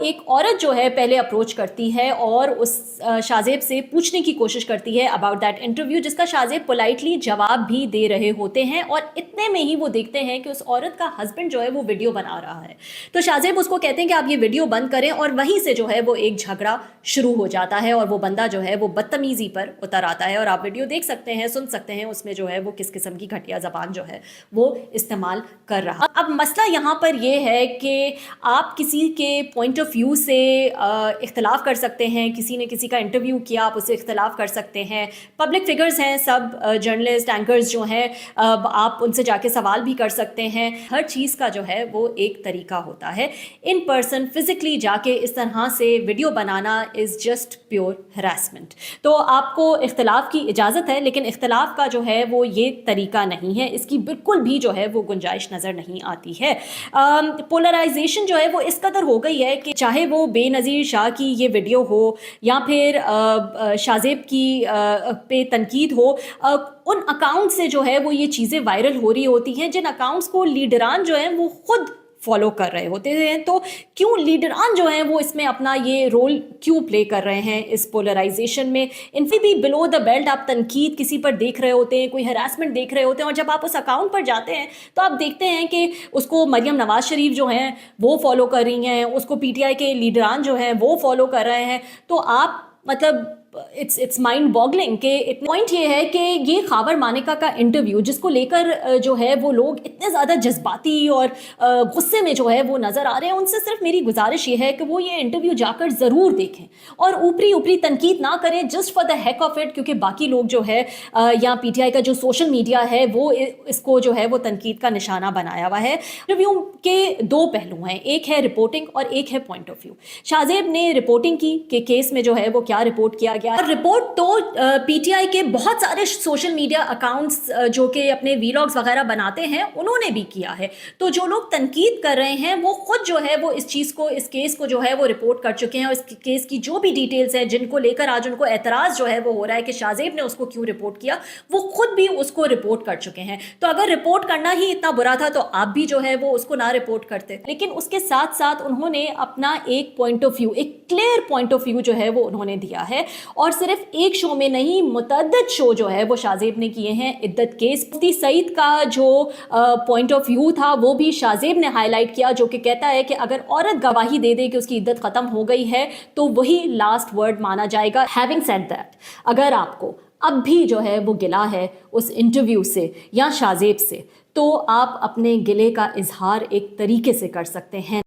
ایک عورت جو ہے پہلے اپروچ کرتی ہے اور اس شاہ سے پوچھنے کی کوشش کرتی ہے اباؤٹ دیٹ انٹرویو، جس کا شاہ پولائٹلی جواب بھی دے رہے ہوتے ہیں، اور اتنے میں ہی وہ دیکھتے ہیں کہ اس عورت کا ہسبینڈ جو ہے وہ ویڈیو بنا رہا ہے. تو شاہ اس کو کہتے ہیں کہ آپ یہ ویڈیو بند کریں، اور وہیں سے جو ہے وہ ایک جھگڑا شروع ہو جاتا ہے، اور وہ بندہ جو ہے وہ بدتمیزی پر اتر آتا ہے. اور آپ ویڈیو دیکھ سکتے ہیں، سن سکتے ہیں اس میں جو ہے وہ کس قسم کی گھٹیا زبان جو ہے وہ استعمال کر رہا. اب مسئلہ یہاں پر یہ ہے کہ آپ کسی کے پوائنٹ آف ویو سے اختلاف کر سکتے ہیں، کسی نے کسی کا انٹرویو کیا آپ اسے اختلاف کر سکتے ہیں، پبلک فگرز ہیں سب، جرنلسٹ اینکرز جو ہیں آپ ان سے جا کے سوال بھی کر سکتے ہیں. ہر چیز کا جو ہے وہ ایک طریقہ ہوتا ہے. ان پرسن فزیکلی جا کے اس طرح سے video banana is just pure harassment. تو آپ کو اختلاف کی اجازت ہے، لیکن اختلاف کا جو ہے وہ یہ طریقہ نہیں ہے، اس کی بالکل بھی جو ہے وہ گنجائش نظر نہیں آتی ہے. پولرائزیشن جو ہے وہ اس قدر ہو گئی ہے کہ چاہے وہ بے نظیر شاہ کی یہ ویڈیو ہو یا پھر شاہ زیب کی پہ تنقید ہو، ان اکاؤنٹ سے جو ہے وہ یہ چیزیں وائرل ہو رہی ہوتی ہیں، جن اکاؤنٹس کو لیڈران جو ہیں وہ خود فالو کر رہے ہوتے ہیں. تو کیوں لیڈران جو ہیں وہ اس میں اپنا یہ رول کیوں پلے کر رہے ہیں اس پولرائزیشن میں؟ ان سے بھی بلو دا بیلٹ آپ تنقید کسی پر دیکھ رہے ہوتے ہیں، کوئی ہراسمنٹ دیکھ رہے ہوتے ہیں، اور جب آپ اس اکاؤنٹ پر جاتے ہیں تو آپ دیکھتے ہیں کہ اس کو مریم نواز شریف جو ہیں وہ فالو کر رہی ہیں، اس کو پی ٹی آئی کے لیڈران جو ہیں وہ فالو کر رہے ہیں. تو آپ مطلب اٹس مائنڈ باگلنگ کہ پوائنٹ یہ ہے کہ یہ خاور مانیکا کا انٹرویو جس کو لے کر جو ہے وہ لوگ اتنے زیادہ جذباتی اور غصے میں جو ہے وہ نظر آ رہے ہیں، ان سے صرف میری گزارش یہ ہے کہ وہ یہ انٹرویو جا کر ضرور دیکھیں اور اوپری تنقید نہ کریں just for the heck of it, کیونکہ باقی لوگ جو ہے یا پی ٹی آئی کا جو سوشل میڈیا ہے وہ اس کو جو ہے وہ تنقید کا نشانہ بنایا ہوا ہے. انٹرویو کے دو پہلو ہیں، ایک ہے رپورٹنگ اور ایک ہے پوائنٹ آف ویو. شاہ زیب نے رپورٹنگ کی کہ کیس میں جو ہے وہ کیا رپورٹ کیا گیا، اور رپورٹ تو پی ٹی آئی کے بہت سارے سوشل میڈیا اکاؤنٹس جو کہ اپنے ویلاگز وغیرہ بناتے ہیں انہوں نے بھی کیا ہے. تو جو لوگ تنقید کر رہے ہیں وہ خود جو ہے وہ اس چیز کو، اس کیس کو جو ہے وہ رپورٹ کر چکے ہیں، اور اس کیس کی جو بھی ڈیٹیلز ہیں جن کو لے کر آج ان کو اعتراض جو ہے وہ ہو رہا ہے کہ شاہ زیب نے اس کو کیوں رپورٹ کیا، وہ خود بھی اس کو رپورٹ کر چکے ہیں. تو اگر رپورٹ کرنا ہی اتنا برا تھا تو آپ بھی جو ہے وہ اس کو نہ رپورٹ کرتے. لیکن اس کے ساتھ ساتھ انہوں نے اپنا ایک پوائنٹ آف ویو، ایک کلیئر پوائنٹ آف ویو جو ہے وہ انہوں نے دیا ہے، اور صرف ایک شو میں نہیں متعدد شو جو ہے وہ شاہ زیب نے کیے ہیں. عدت کیس مفتی سعید کا جو پوائنٹ آف ویو تھا وہ بھی شاہ زیب نے ہائی لائٹ کیا، جو کہ کہتا ہے کہ اگر عورت گواہی دے دے کہ اس کی عدت ختم ہو گئی ہے تو وہی لاسٹ ورڈ مانا جائے گا. ہیونگ سیڈ دیٹ، اگر آپ کو اب بھی جو ہے وہ گلہ ہے اس انٹرویو سے یا شاہ زیب سے، تو آپ اپنے گلے کا اظہار ایک طریقے سے کر سکتے ہیں.